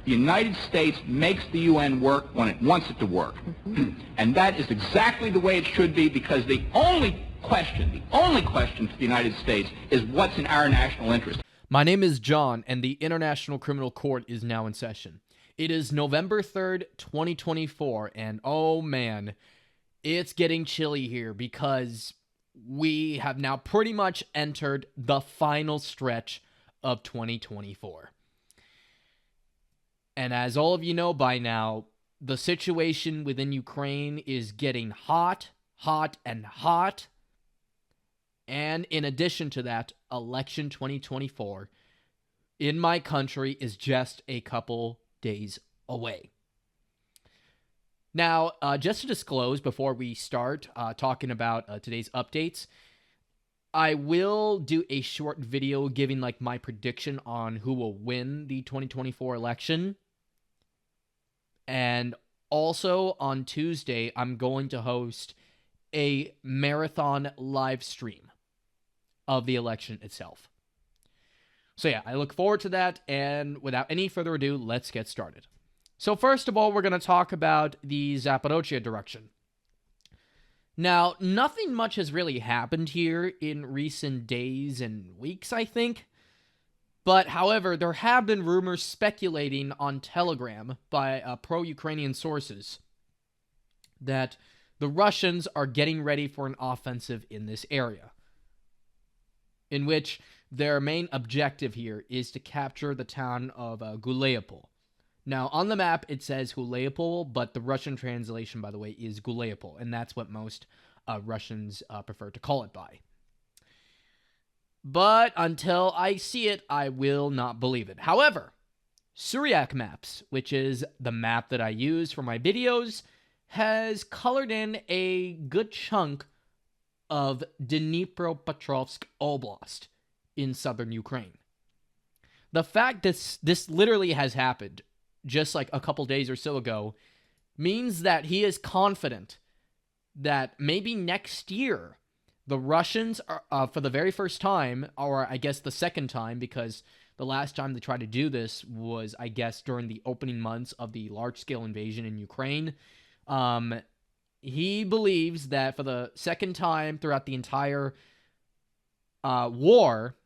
The United States makes the UN work when it wants it to work. And that is exactly the way it should be, because the only question for the United States is what's in our national interest. My name is John, and the International Criminal Court is now in session. It is November 3rd, 2024, and oh man, it's getting chilly here because we have now pretty much entered the final stretch of 2024. And as all of you know by now, the situation within Ukraine is getting hot, and hot. And in addition to that, election 2024 in my country is just a couple days away. Now, just to disclose before we start talking about today's updates, I will do a short video giving like my prediction on who will win the 2024 election. And also on Tuesday, I'm going to host a marathon live stream of the election itself. So yeah, I look forward to that, and without any further ado, let's get started. So first of all, we're going to talk about the Zaporozhye direction. Now, nothing much has really happened here in recent days and weeks, I think. But, however, there have been rumors speculating on Telegram by pro-Ukrainian sources that the Russians are getting ready for an offensive in this area, in which their main objective here is to capture the town of Guleapol. Now, on the map, it says Guleapol, but the Russian translation, by the way, is Guleapol, and that's what most Russians prefer to call it by. But until I see it, I will not believe it. However, Syriac Maps, which is the map that I use for my videos, has colored in a good chunk of Dnipropetrovsk Oblast in southern Ukraine. The fact that this literally has happened just like a couple days or so ago means that he is confident that maybe next year the Russians are, for the very first time, or I guess the second time, because the last time they tried to do this was, I guess, during the opening months of the large-scale invasion in Ukraine. He believes that for the second time throughout the entire war,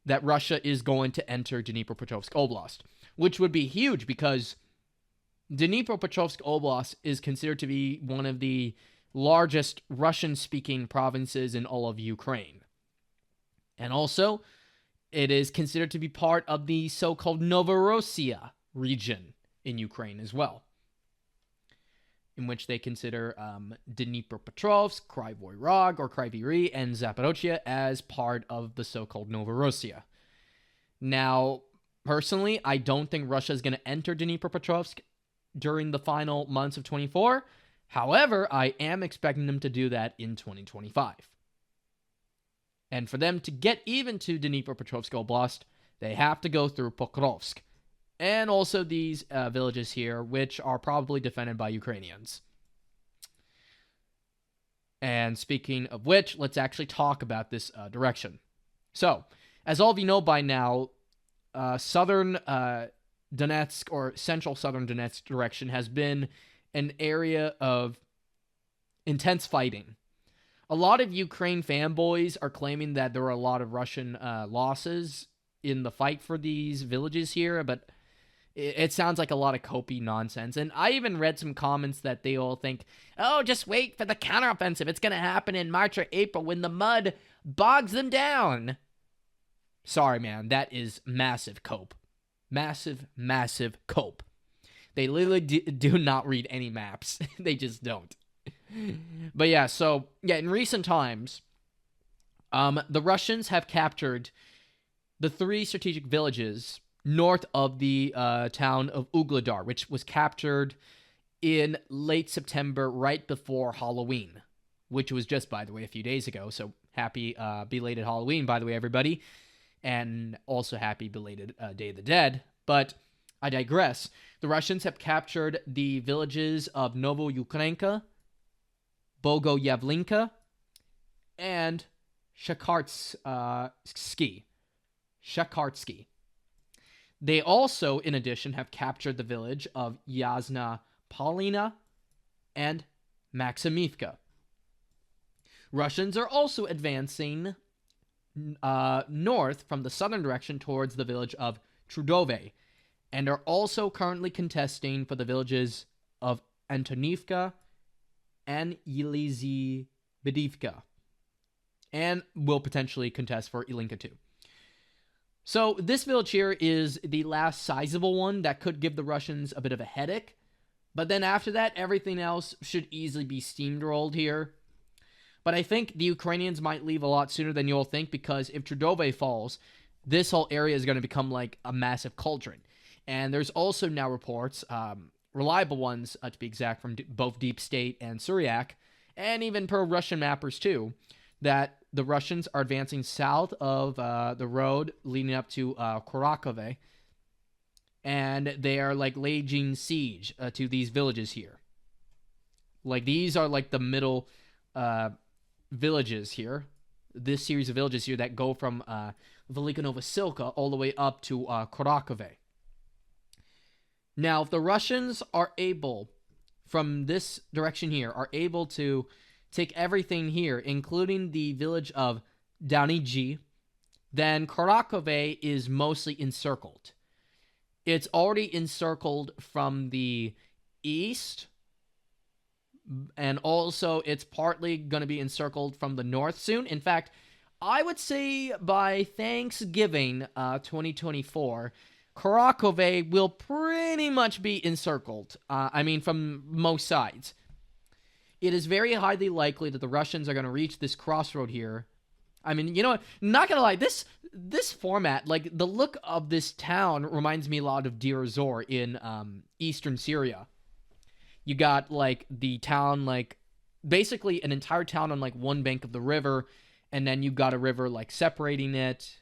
that Russia is going to enter Dnipropetrovsk Oblast, which would be huge because Dnipropetrovsk Oblast is considered to be one of the largest Russian-speaking provinces in all of Ukraine. And also, it is considered to be part of the so-called Novorossiya region in Ukraine as well, in which they consider Dnipropetrovsk, Kryvyi Rog, or Kryvyi Rih, and Zaporozhye as part of the so-called Novorossiya. Now, personally, I don't think Russia is going to enter Dnipropetrovsk during the final months of 24. However, I am expecting them to do that in 2025. And for them to get even to Dnipropetrovsk Oblast, they have to go through Pokrovsk, and also these villages here, which are probably defended by Ukrainians. And speaking of which, let's actually talk about this direction. So, as all of you know by now, southern Donetsk, or central southern Donetsk direction, has been an area of intense fighting. A lot of Ukraine fanboys are claiming that there were a lot of Russian losses in the fight for these villages here, but it sounds like a lot of copy nonsense. And I even read some comments that they all think, oh, just wait for the counteroffensive. It's going to happen in March or April when the mud bogs them down. Sorry, man. That is massive cope. Massive, massive cope. They literally do not read any maps. They just don't. But yeah, so, yeah, in recent times, the Russians have captured the 3 strategic villages north of the town of Ugledar, which was captured in late September, right before Halloween, which was just, by the way, a few days ago. So happy belated Halloween, by the way, everybody. And also happy belated Day of the Dead. But I digress. The Russians have captured the villages of Novoyukrenka, Bogoyavlinka, and Shakartsky. They also, in addition, have captured the village of Yasna Polina and Maximivka. Russians are also advancing north from the southern direction towards the village of Trudove, and are also currently contesting for the villages of Antonivka and Yelizibedivka, and will potentially contest for Ilinka too. So this village here is the last sizable one that could give the Russians a bit of a headache, but then after that, everything else should easily be steamrolled here. But I think the Ukrainians might leave a lot sooner than you'll think, because if Trudove falls, this whole area is going to become like a massive cauldron. And there's also now reports, reliable ones to be exact, from both Deep State and Syriac, and even pro-Russian mappers too, that the Russians are advancing south of the road leading up to Korakove, and they are like laying siege to these villages here. Like, these are like the middle villages here, this series of villages here that go from Velika Novosilka all the way up to Korakove. Now, if the Russians are able, from this direction here, are able to take everything here, including the village of Donetsk, then Korakove is mostly encircled. It's already encircled from the east, and also it's partly going to be encircled from the north soon. In fact, I would say by Thanksgiving 2024, Korakove will pretty much be encircled. From most sides. It is very highly likely that the Russians are going to reach this crossroad here. Not going to lie, this format, like, the look of this town reminds me a lot of Deir ez-Zor in eastern Syria. You got, like, the town, like, basically an entire town on, like, one bank of the river, and then you got a river, like, separating it.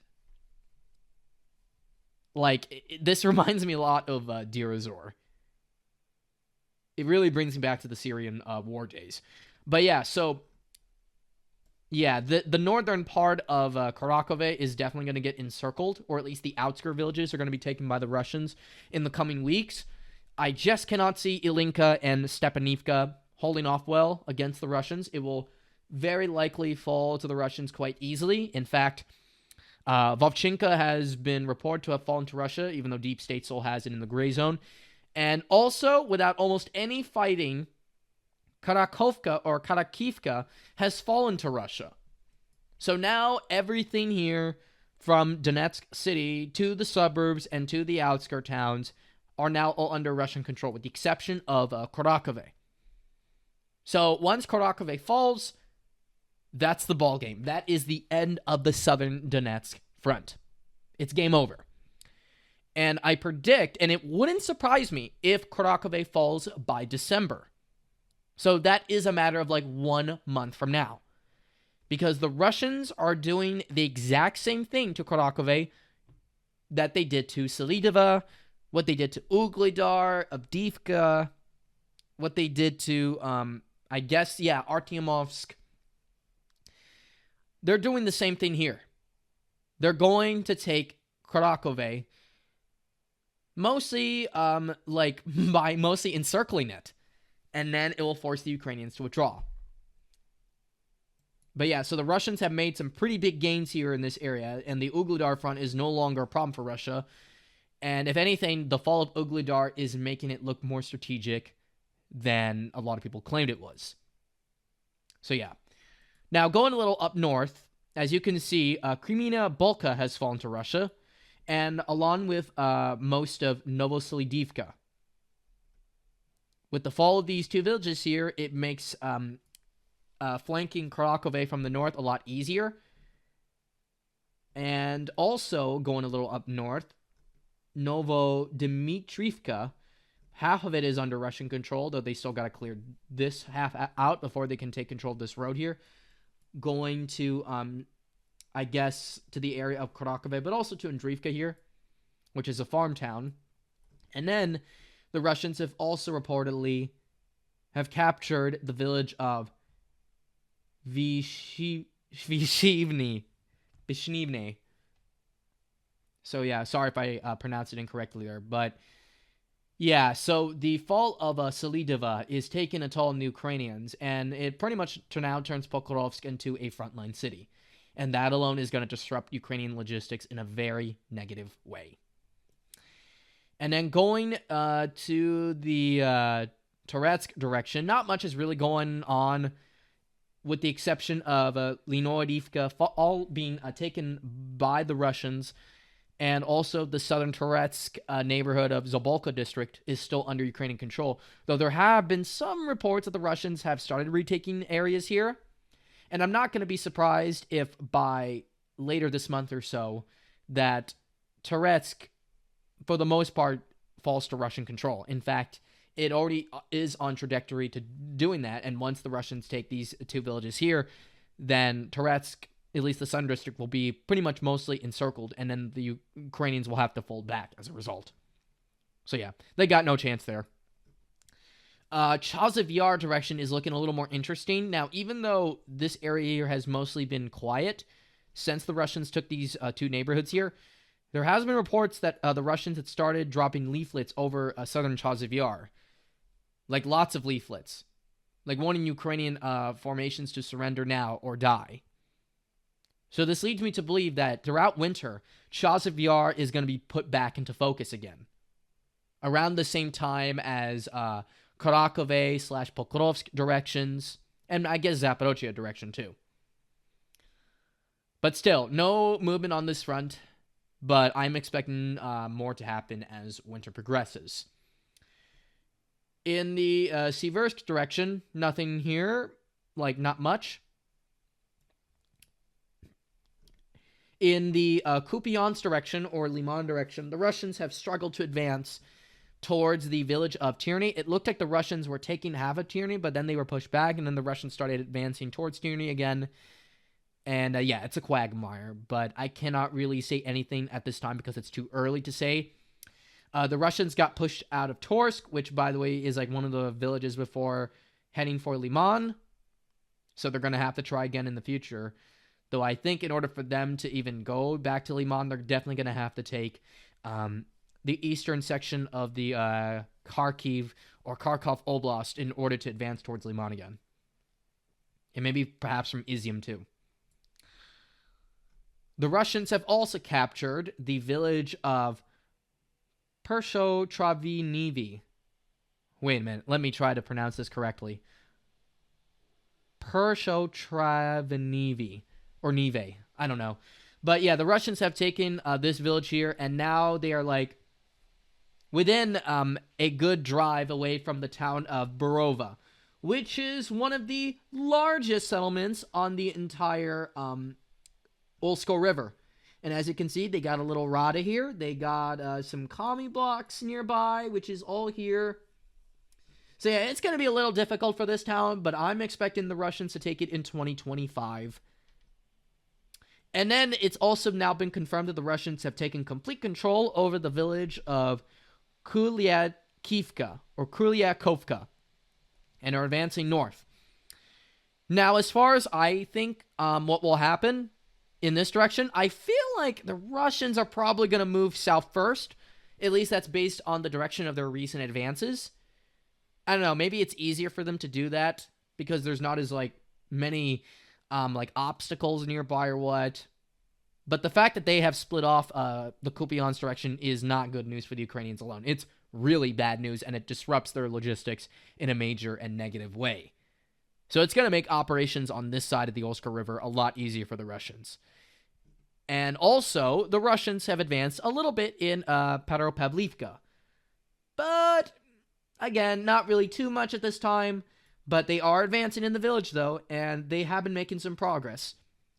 Like, this reminds me a lot of Deir ez-Zor. It really brings me back to the Syrian war days. But yeah, so, yeah, the northern part of Korakove is definitely going to get encircled, or at least the outskirt villages are going to be taken by the Russians in the coming weeks. I just cannot see Ilinka and Stepanivka holding off well against the Russians. It will very likely fall to the Russians quite easily. In fact, Vovchinka has been reported to have fallen to Russia, even though Deep State still has it in the gray zone. And also, without almost any fighting, Karakovka or Karakivka has fallen to Russia. So now everything here, from Donetsk city to the suburbs and to the outskirt towns, are now all under Russian control, with the exception of Korakove. So once Korakove falls, that's the ball game. That is the end of the southern Donetsk front. It's game over. And I predict, and it wouldn't surprise me if Korakove falls by December. So that is a matter of like 1 month from now. Because the Russians are doing the exact same thing to Korakove that they did to Selidova, what they did to Uglidar, Avdiivka, what they did to, Artyomovsk. They're doing the same thing here. They're going to take Korakove mostly, by mostly encircling it. And then it will force the Ukrainians to withdraw. But yeah, so the Russians have made some pretty big gains here in this area, and the Uglidar front is no longer a problem for Russia. And if anything, the fall of Uglidar is making it look more strategic than a lot of people claimed it was. So yeah. Now, going a little up north, as you can see, Kremina Bolka has fallen to Russia, and along with most of Novoselidivka. With the fall of these two villages here, it makes flanking Korakove from the north a lot easier. And also, going a little up north, Novodimitrivka, half of it is under Russian control, though they still got to clear this half out before they can take control of this road here. Going to, to the area of Korakove, but also to Andriivka here, which is a farm town. And then the Russians have also reportedly have captured the village of Vishnivne. So yeah, sorry if I pronounced it incorrectly there, but yeah, so the fall of Selidiva is taking a toll on the Ukrainians, and it pretty much now turns Pokrovsk into a frontline city. And that alone is going to disrupt Ukrainian logistics in a very negative way. And then going to the Donetsk direction, not much is really going on, with the exception of Linoivka all being taken by the Russians. And also the southern Donetsk neighborhood of Zabolka district is still under Ukrainian control, though there have been some reports that the Russians have started retaking areas here. And I'm not going to be surprised if by later this month or so that Donetsk, for the most part, falls to Russian control. In fact, it already is on trajectory to doing that, and once the Russians take these two villages here, then Donetsk, at least the Sun District, will be pretty much mostly encircled, and then the Ukrainians will have to fold back as a result. So yeah, they got no chance there. Chasiv Yar direction is looking a little more interesting. Now, even though this area here has mostly been quiet since the Russians took these two neighborhoods here, there has been reports that the Russians had started dropping leaflets over southern Chasiv Yar. Like lots of leaflets. Like warning Ukrainian formations to surrender now or die. So this leads me to believe that throughout winter, Chasiv Yar is going to be put back into focus again. Around the same time as Kharkove/Pokrovsk directions, and I guess Zaporozhye direction too. But still, no movement on this front, but I'm expecting more to happen as winter progresses. In the Siversk direction, nothing here, like not much. In the Kupiansk direction, or Liman direction, the Russians have struggled to advance towards the village of Tierney. It looked like the Russians were taking half of Tierney, but then they were pushed back, and then the Russians started advancing towards Tierney again. And yeah, it's a quagmire, but I cannot really say anything at this time because it's too early to say. The Russians got pushed out of Torsk, which, by the way, is like one of the villages before heading for Liman. So they're going to have to try again in the future. Though I think in order for them to even go back to Liman, they're definitely going to have to take the eastern section of the Kharkiv or Kharkov Oblast in order to advance towards Liman again. And maybe perhaps from Izium too. The Russians have also captured the village of Persho-Travinivi. Wait a minute, let me try to pronounce this correctly. Persho-Travinivi. Or Nive, I don't know. But yeah, the Russians have taken this village here, and now they are like within a good drive away from the town of Borova, which is one of the largest settlements on the entire Olsko River. And as you can see, they got a little Rada here. They got some commie blocks nearby, which is all here. So yeah, it's going to be a little difficult for this town, but I'm expecting the Russians to take it in 2025. And then it's also now been confirmed that the Russians have taken complete control over the village of Kuliakivka, or Kuliakovka, and are advancing north. Now, as far as I think what will happen in this direction, I feel like the Russians are probably going to move south first. At least that's based on the direction of their recent advances. I don't know, maybe it's easier for them to do that because there's not as like many obstacles nearby or what. But the fact that they have split off the Kupiansk direction is not good news for the Ukrainians alone. It's really bad news, and it disrupts their logistics in a major and negative way. So it's going to make operations on this side of the Olska River a lot easier for the Russians. And also, the Russians have advanced a little bit in Peropavlivka. But, again, not really too much at this time. But they are advancing in the village, though, and they have been making some progress.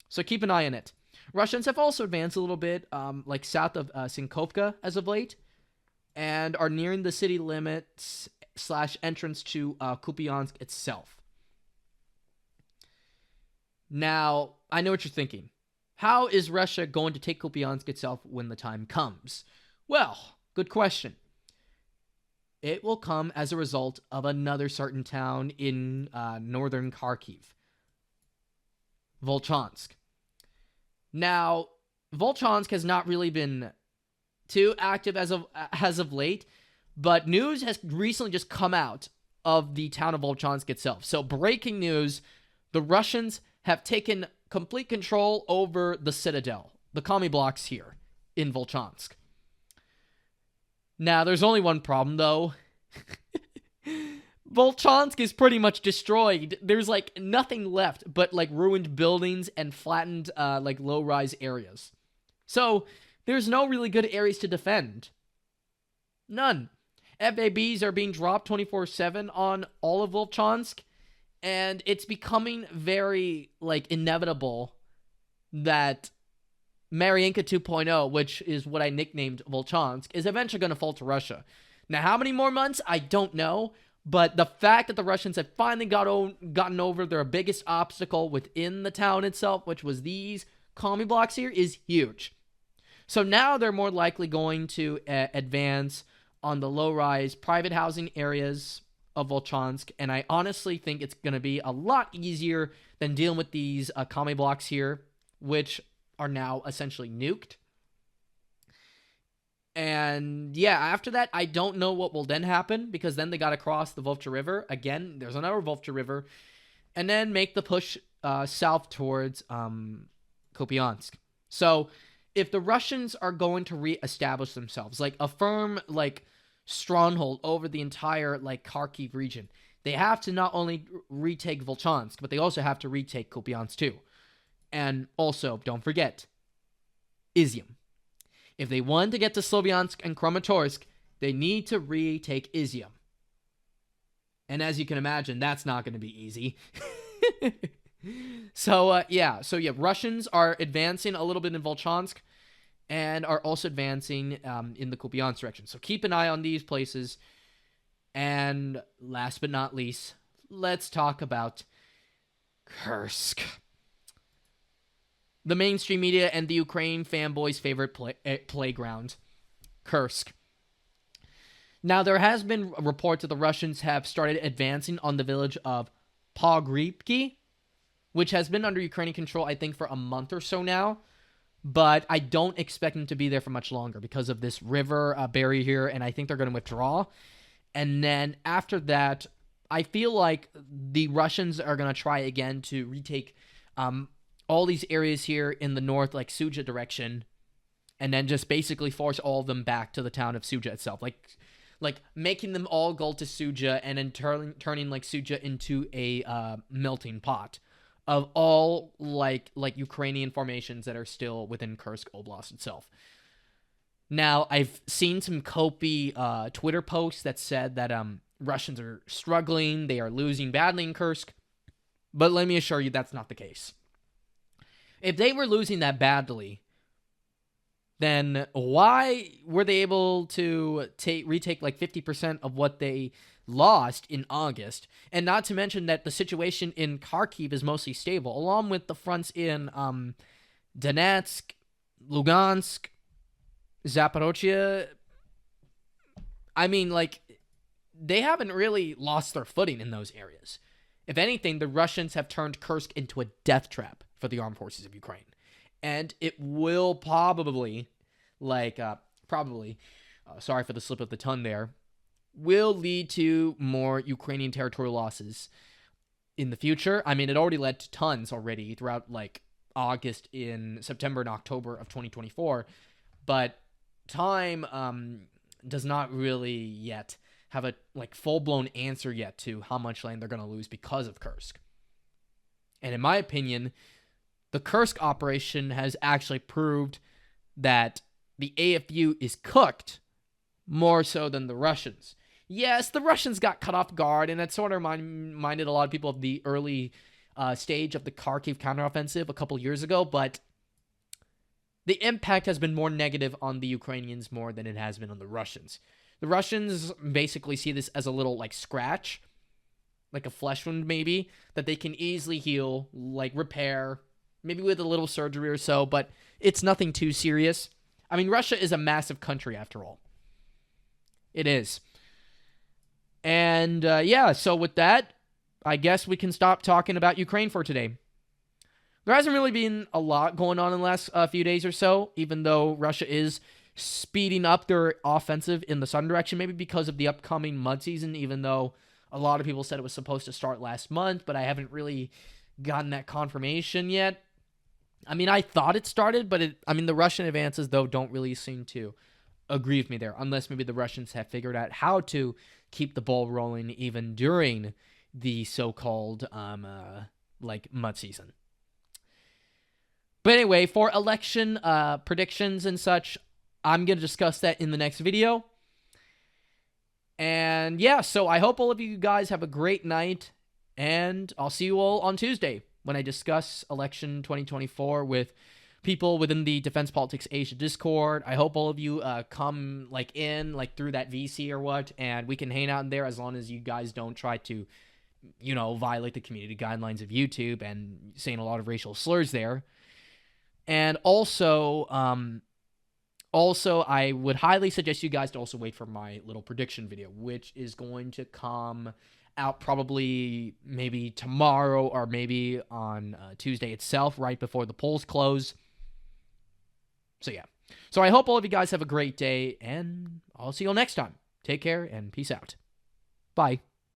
So keep an eye on it. Russians have also advanced a little bit, south of Sinkovka as of late, and are nearing the city limits / entrance to Kupiansk itself. Now, I know what you're thinking. How is Russia going to take Kupiansk itself when the time comes? Well, good question. It will come as a result of another certain town in northern Kharkiv, Volchansk. Now, Volchansk has not really been too active as of late, but news has recently just come out of the town of Volchansk itself. So breaking news, the Russians have taken complete control over the citadel, the commie blocks here in Volchansk. Now, there's only one problem, though. Volchansk is pretty much destroyed. There's, like, nothing left but, like, ruined buildings and flattened, like, low-rise areas. So, there's no really good areas to defend. None. FABs are being dropped 24/7 on all of Volchansk, and it's becoming very, like, inevitable that Mariinka 2.0, which is what I nicknamed Volchansk, is eventually going to fall to Russia. Now, how many more months? I don't know, but the fact that the Russians have finally gotten over their biggest obstacle within the town itself, which was these commie blocks here, is huge. So now they're more likely going to advance on the low-rise private housing areas of Volchansk, and I honestly think it's going to be a lot easier than dealing with these commie blocks here, which are now essentially nuked. And yeah, after that, I don't know what will then happen, because then they got to cross the Volcha River. Again, there's another Volcha River, and then make the push south towards Kupiansk. So if the Russians are going to reestablish themselves, like a firm, like, stronghold over the entire, like, Kharkiv region, they have to not only retake Volchansk, but they also have to retake Kupiansk too. And also, don't forget, Izium. If they want to get to Sloviansk and Kramatorsk, they need to retake Izium. And as you can imagine, that's not going to be easy. So Russians are advancing a little bit in Volchansk and are also advancing in the Kupiansk direction. So keep an eye on these places. And last but not least, let's talk about Kursk. The mainstream media and the Ukraine fanboys' favorite playground, Kursk. Now, there has been reports that the Russians have started advancing on the village of Pogribki, which has been under Ukrainian control, I think, for a month or so now. But I don't expect them to be there for much longer because of this river barrier here, and I think they're going to withdraw. And then after that, I feel like the Russians are going to try again to retake all these areas here in the north, like Suja direction, and then just basically force all of them back to the town of Suja itself, like making them all go to Suja and then turning like Suja into a melting pot of all like Ukrainian formations that are still within Kursk Oblast itself. Now, I've seen some copy Twitter posts that said that Russians are struggling, they are losing badly in Kursk, but let me assure you that's not the case. If they were losing that badly, then why were they able to retake like 50% of what they lost in August? And not to mention that the situation in Kharkiv is mostly stable, along with the fronts in Donetsk, Lugansk, Zaporozhye. I mean, like, they haven't really lost their footing in those areas. If anything, the Russians have turned Kursk into a death trap for the armed forces of Ukraine. And it will probably, sorry for the slip of the tongue there, will lead to more Ukrainian territorial losses in the future. I mean, it already led to tons already throughout, like, August, in September and October of 2024. But time does not really yet have a, like, full-blown answer yet to how much land they're going to lose because of Kursk. And in my opinion, the Kursk operation has actually proved that the AFU is cooked more so than the Russians. Yes, the Russians got caught off guard, and that sort of reminded a lot of people of the early stage of the Kharkiv counteroffensive a couple years ago, but the impact has been more negative on the Ukrainians more than it has been on the Russians. The Russians basically see this as a little, like, scratch, like a flesh wound maybe, that they can easily heal, like repair, maybe with a little surgery or so, but it's nothing too serious. I mean, Russia is a massive country after all. It is. And so with that, I guess we can stop talking about Ukraine for today. There hasn't really been a lot going on in the last few days or so, even though Russia is speeding up their offensive in the southern direction, maybe because of the upcoming mud season, even though a lot of people said it was supposed to start last month, but I haven't really gotten that confirmation yet. I mean, I thought it started, but the Russian advances, though, don't really seem to agree with me there, unless maybe the Russians have figured out how to keep the ball rolling even during the so-called mud season. But anyway, for election predictions and such, I'm going to discuss that in the next video. And yeah, so I hope all of you guys have a great night, and I'll see you all on Tuesday when I discuss election 2024 with people within the Defense Politics Asia Discord. I hope all of you come in through that VC or what, and we can hang out in there as long as you guys don't try to, violate the community guidelines of YouTube and saying a lot of racial slurs there. And also, I would highly suggest you guys to also wait for my little prediction video, which is going to come out probably maybe tomorrow or maybe on Tuesday itself, right before the polls close. So yeah. So I hope all of you guys have a great day, and I'll see you all next time. Take care and peace out. Bye.